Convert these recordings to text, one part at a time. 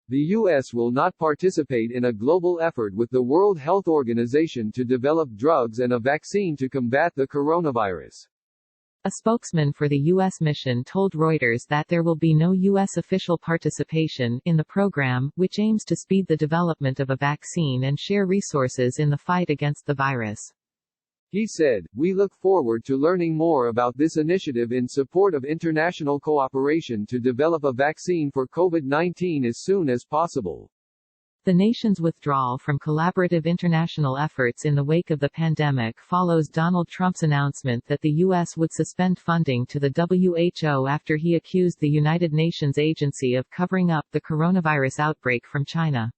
The U.S. will not participate in a global effort with the World Health Organization to develop drugs and a vaccine to combat the coronavirus. A spokesman for the U.S. mission told Reuters that there will be no U.S. official participation in the program, which aims to speed the development of a vaccine and share resources in the fight against the virus. He said, "We look forward to learning more about this initiative in support of international cooperation to develop a vaccine for COVID-19 as soon as possible." The nation's withdrawal from collaborative international efforts in the wake of the pandemic follows Donald Trump's announcement that the U.S. would suspend funding to the WHO after he accused the United Nations agency of covering up the coronavirus outbreak from China.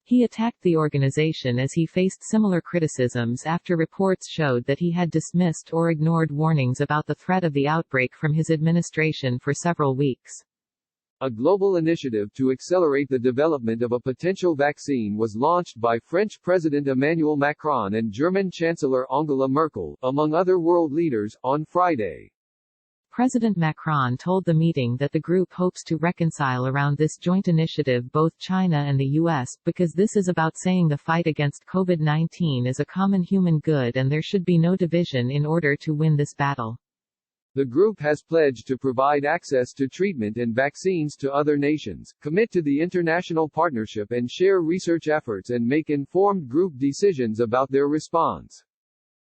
He attacked the organization as he faced similar criticisms after reports showed that he had dismissed or ignored warnings about the threat of the outbreak from his administration for several weeks. A global initiative to accelerate the development of a potential vaccine was launched by French President Emmanuel Macron and German Chancellor Angela Merkel, among other world leaders, on Friday. President Macron told the meeting that the group hopes to reconcile around this joint initiative both China and the U.S., because this is about saying the fight against COVID-19 is a common human good and there should be no division in order to win this battle. The group has pledged to provide access to treatment and vaccines to other nations, commit to the international partnership and share research efforts and make informed group decisions about their response.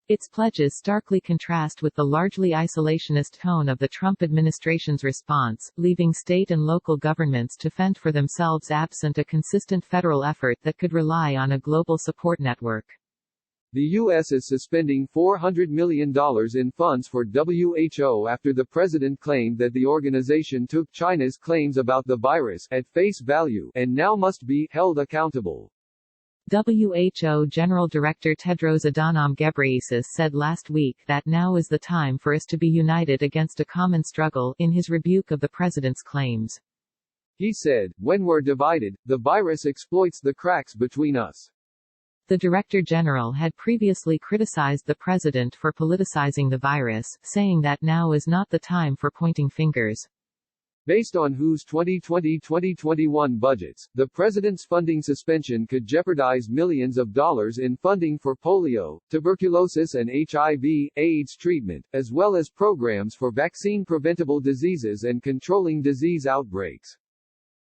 Its pledges starkly contrast with the largely isolationist tone of the Trump administration's response, leaving state and local governments to fend for themselves absent a consistent federal effort that could rely on a global support network. The U.S. is suspending $400 million in funds for WHO after the president claimed that the organization took China's claims about the virus at face value and now must be held accountable. WHO General Director Tedros Adhanom Ghebreyesus said last week that now is the time for us to be united against a common struggle, in his rebuke of the president's claims. He said, "When we're divided, the virus exploits the cracks between us." The Director General had previously criticized the president for politicizing the virus, saying that now is not the time for pointing fingers. Based on WHO's 2020-2021 budgets, the president's funding suspension could jeopardize millions of dollars in funding for polio, tuberculosis and HIV/AIDS treatment, as well as programs for vaccine-preventable diseases and controlling disease outbreaks.